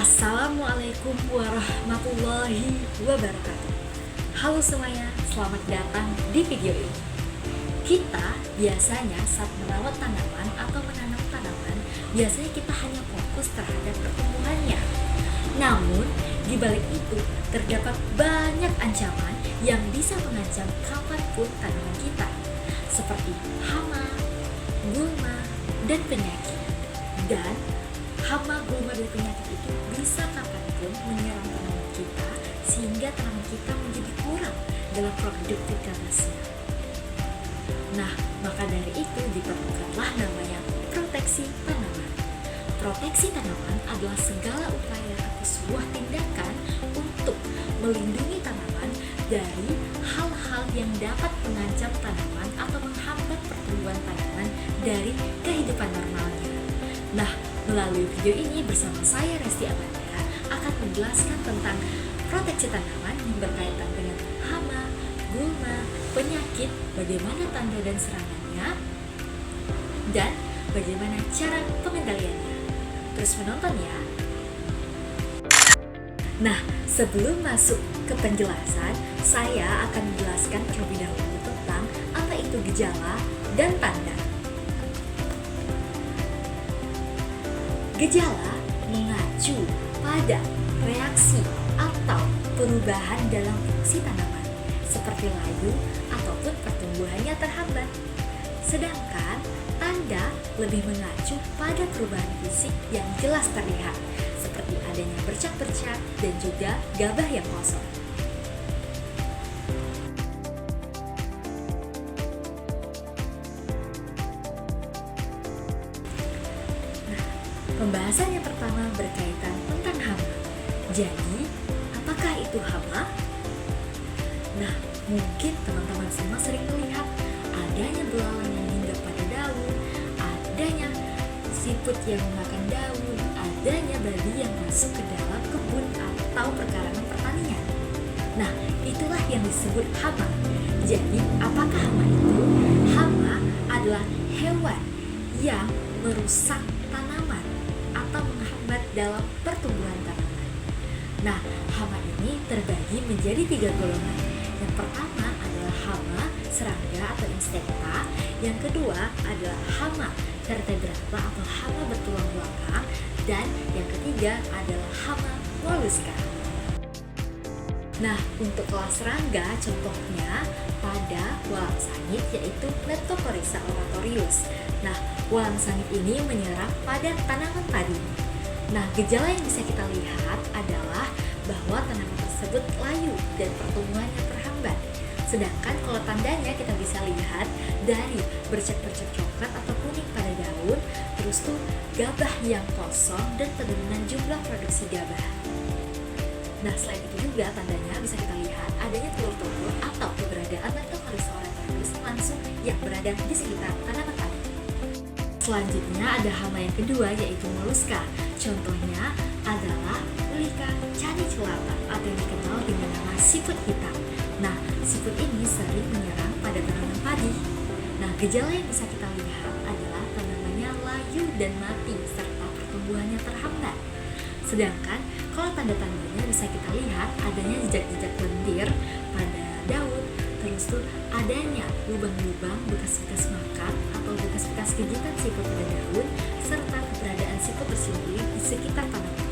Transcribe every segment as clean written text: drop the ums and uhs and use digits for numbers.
Assalamualaikum warahmatullahi wabarakatuh. Halo semuanya, selamat datang di video ini. Kita biasanya saat merawat tanaman atau menanam tanaman, biasanya kita hanya fokus terhadap pertumbuhannya. Namun, di balik itu terdapat banyak ancaman yang bisa mengancam kapanpun tanaman kita, seperti hama, gulma, dan penyakit. Dan hama, gulma, dan penyakit itu bisa kapanpun menyerang tanaman kita sehingga tanaman kita menjadi kurang dalam produktivitasnya. Nah, maka dari itu diperlukanlah namanya proteksi tanaman. Proteksi tanaman adalah segala upaya atau sebuah tindakan untuk melindungi tanaman dari hal-hal yang dapat mengancam tanaman atau menghambat pertumbuhan tanaman dari kehidupan normalnya. Nah, melalui video ini bersama saya Resti Amanda akan menjelaskan tentang proteksi tanaman yang berkaitan dengan hama, gulma, penyakit, bagaimana tanda dan serangannya, dan bagaimana cara pengendaliannya. Terus menonton ya. Nah, sebelum masuk ke penjelasan, saya akan menjelaskan terlebih dahulu tentang apa itu gejala dan tanda. Gejala mengacu pada reaksi atau perubahan dalam fungsi tanaman, seperti layu ataupun pertumbuhannya terhambat. Sedangkan tanda lebih mengacu pada perubahan fisik yang jelas terlihat, seperti adanya bercak-bercak dan juga gabah yang kosong. Pembahasan yang pertama berkaitan tentang hama. Jadi, apakah itu hama? Nah, mungkin teman-teman semua sering melihat adanya belalang yang hinggap pada daun, adanya siput yang memakan daun, adanya babi yang masuk ke dalam kebun atau perkarangan pertanian. Nah, itulah yang disebut hama. Jadi, apakah hama itu? Hama adalah hewan yang merusak tanaman atau menghambat dalam pertumbuhan tanaman. Nah, hama ini terbagi menjadi 3 golongan. Yang pertama adalah hama serangga atau insekta. Yang kedua adalah hama vertebrata atau hama bertulang belakang. Dan yang ketiga adalah hama moluska. Nah, untuk kelas serangga contohnya pada walang sangit yaitu Leptocoryza oratorius. Nah, walang sangit ini menyerang pada tanaman padi. Nah, gejala yang bisa kita lihat adalah bahwa tanaman tersebut layu dan pertumbuhannya terhambat. Sedangkan kalau tandanya kita bisa lihat dari bercak-bercak coklat atau kuning pada daun, terus tuh gabah yang kosong dan penurunan jumlah produksi gabah. Nah, selain itu juga tandanya bisa kita lihat adanya telur-telur atau keberadaan Leptocoryza oratorius langsung yang berada di sekitar tanaman padi. Selanjutnya ada hama yang kedua yaitu moluska. Contohnya adalah Ulika canicellata atau yang dikenal dengan nama siput hitam. Nah, siput ini sering menyerang pada tanaman padi. Nah, gejala yang bisa kita lihat adalah tanamannya layu dan mati serta pertumbuhannya terhambat. Sedangkan kalau tanda-tandanya bisa kita lihat adanya jejak-jejak lendir pada daun, terus tuh adanya lubang-lubang bekas-bekas makan atau bekas-bekas gigitan siput pada daun, serta keberadaan siput bersembunyi di sekitar tanaman.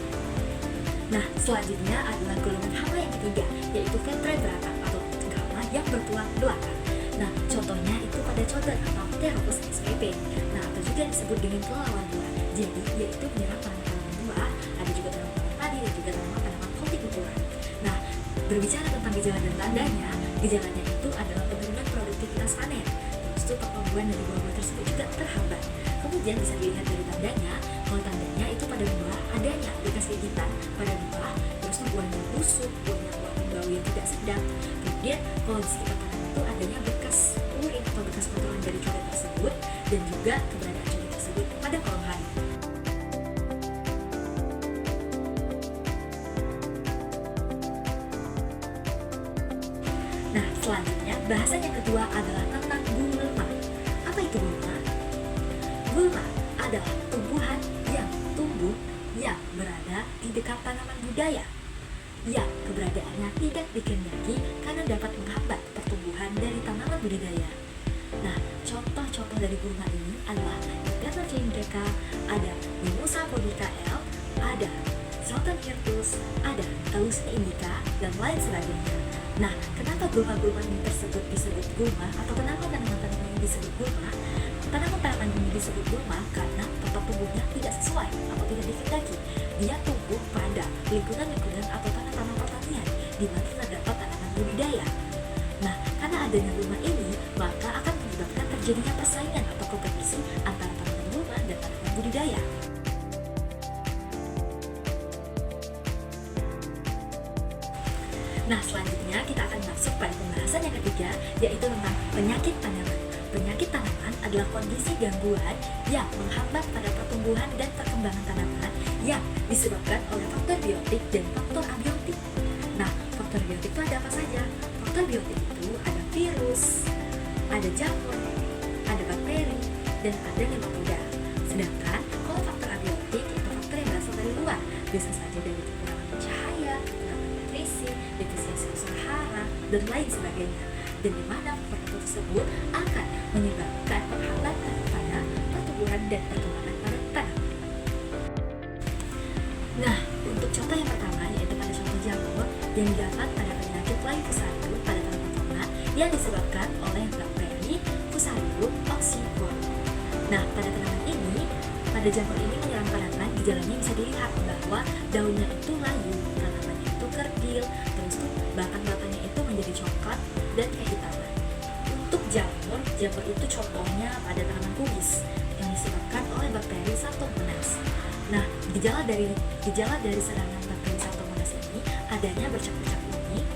Nah, selanjutnya adalah golongan hama yang ketiga, yaitu vertebrata atau hama yang bertulang belakang. Nah, contohnya itu pada contoh atau Pteropus spp. Nah, atau juga disebut dengan kelelawar buah. Jadi, yaitu menyerang tanaman buah, ada juga tanaman padi dan juga tanaman hortikultura. Nah, berbicara tentang gejala dan tandanya, gejalanya itu adalah penurunan produktivitas panen. Terus itu pertumbuhan dari buah-buah tersebut juga terhambat. Kemudian bisa dilihat dari tandanya, kalau tandanya itu pada buah adanya bekas gigitan pada buah, terus buahnya busuk, buahnya bau yang tidak sedap. Kemudian kalau di sekitar tanaman itu adanya bekas urin atau bekas kotoran dari codet tersebut dan juga keberadaan codet tersebut pada kolong hari. Nah, selanjutnya bahasan yang kedua adalah tentang gulma. Apa itu gulma? Gulma adalah tumbuhan yang tumbuh yang berada berada di dekat tanaman budaya yang keberadaannya tidak dikehendaki karena dapat menghambat pertumbuhan dari tanaman budidaya. Nah, contoh-contoh dari gulma ini adalah Gatorchaea indica, ada Mimosa pudica L, ada Croton hirtus, ada Calusina indica, dan lain sebagainya. Nah, kenapa gulma-gulma ini tersebut disebut gulma, atau kenapa tanaman-tanaman ini disebut gulma? Tanaman-tanaman ini disebut gulma karena tempat tumbuhnya tidak sesuai atau tidak dikehendaki. Dia tumbuh pada lingkungan-lingkungan atau tanah-tanah pertanian di mana terdapat tanaman budidaya. Nah, karena adanya gulma ini, maka akan menyebabkan terjadinya persaingan atau kompetisi antara tanaman gulma dan tanaman budidaya. Nah, selanjutnya kita akan masuk pada pembahasan yang ketiga, yaitu tentang penyakit tanaman. Penyakit tanaman adalah kondisi gangguan yang menghambat pada pertumbuhan dan perkembangan tanaman yang disebabkan oleh faktor biotik dan faktor abiotik. Nah, faktor biotik itu ada apa saja? Faktor biotik itu ada virus, ada jamur, ada bakteri, dan ada nematoda. Sedangkan kalau faktor abiotik itu faktor yang berasal dari luar, bisa saja dari kekurangan cahaya, kekurangan nutrisi, defisiensi unsur hara, dan lain sebagainya. Dan di mana faktor tersebut akan menyebabkan penghambatan pada pertumbuhan dan perkembangan pada tanaman. Nah, untuk contoh yang pertama yaitu pada contoh jamur yang didapat pada penyakit Fusarium pada tanaman tomat yang disebabkan oleh bakteri Fusarium oxyphora. Nah, pada tanaman ini, pada jamur ini menyerang tanaman, gejalanya bisa dilihat bahwa daunnya itu layu, tanamannya itu kerdil, terus tuh batang-batangnya itu menjadi coklat dan kehitaman. Untuk jamur itu contohnya pada tanaman kubis yang disebabkan oleh bakteri Xanthomonas. Nah, gejala dari serangan bakteri Xanthomonas ini adanya bercak-bercak kuning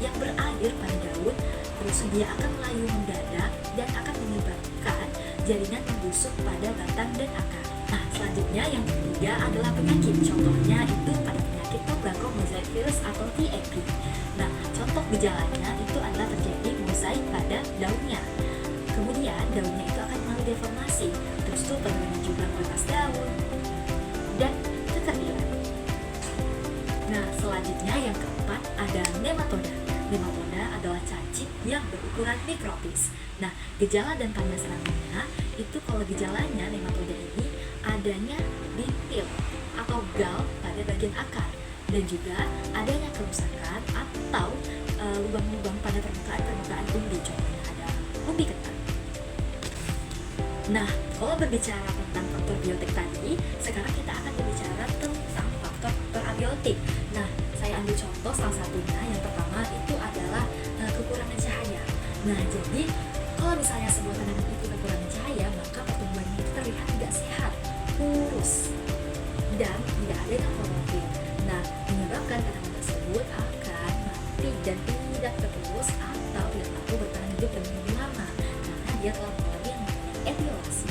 yang berair pada daun, terus dia akan layu mendadak dan akan menyebabkan jaringan membusuk pada batang dan akar. Nah, selanjutnya yang ketiga adalah penyakit. Contohnya itu pada penyakit tobacco mosaic virus atau TMV. Nah, contoh gejalanya itu adalah terjadi mosaik pada daunnya. Kemudian daunnya itu akan mengalami deformasi, terus tuh penurunan jumlah kualitas daun dan kekeringan. Nah, selanjutnya yang keempat ada nematoda. Nematoda adalah cacing yang berukuran mikroskopis. Nah, gejala dan tanda serangannya itu kalau gejalanya nematoda ini adanya bintil atau gal pada bagian akar dan juga adanya kerusakan atau lubang-lubang pada permukaan umbi, contohnya ada umbi ketan. Nah, kalau berbicara tentang faktor biotik tadi, sekarang kita akan berbicara tentang faktor abiotik. Nah, saya ambil contoh salah satunya, yang pertama itu adalah kekurangan cahaya. Nah, jadi kalau misalnya sebuah tanaman itu kekurangan cahaya, maka pertumbuhannya itu terlihat tidak sehat, kurus, dan tidak ada klorofil. Nah, menyebabkan tanaman tersebut akan mati dan tidak terus atau tidak mampu bertahan hidup dengan lebih lama karena dia telah mengalami yang namanya etiolasi.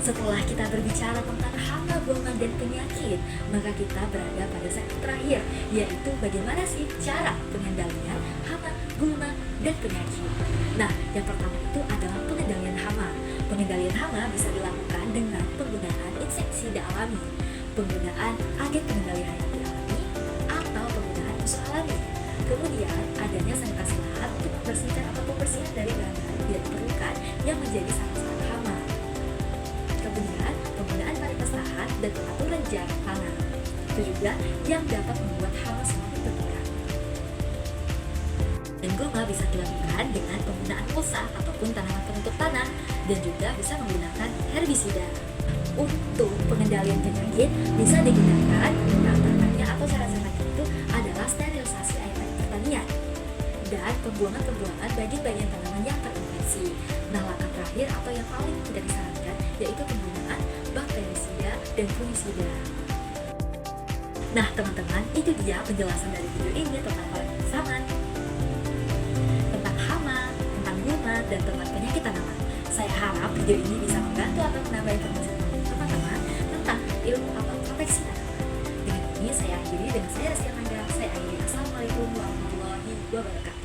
Setelah kita berbicara tentang hama, gulma, dan penyakit, maka kita berada pada segmen terakhir, yaitu bagaimana sih cara pengendalian hama, gulma, dan penyakit. Nah, yang pertama itu adalah pengendalian hama. Pengendalian hama bisa dilakukan dengan penggunaan insektisida alami, penggunaan agen pengendali hayati alami, atau penggunaan musuh alami. Kemudian, adanya sanitasi lahan untuk membersihkan atau pembersihan dari bahan-bahan tidak diperlukan yang menjadi sarana hama. Kemudian, penggunaan paripastahan dan pengaturan jarak tanam itu juga yang dapat membuat hama semakin berkurang. Dan gulma bisa dilakukan dengan penggunaan mulsa ataupun tanaman penutup tanah dan juga bisa menggunakan herbisida. Untuk pengendalian penyakit bisa digunakan antaranya atau cara-caranya itu adalah sterilisasi air pertanian dan pembuangan bagian-bagian tanaman yang terinfeksi. Nah, langkah terakhir atau yang paling tidak disarankan yaitu penggunaan bakterisida dan fungisida. Nah, teman-teman, itu dia penjelasan dari video ini tentang tanaman, tentang hama, tentang gulma, dan tempat penyakit tanaman. Saya harap video ini bisa membantu atau menambah informasi teman-teman tentang ilmu atau proteksi tanaman. Dengan ini saya akhiri dengan saya Rizky Amanda. Saya akhiri. Assalamualaikum warahmatullahi wabarakatuh.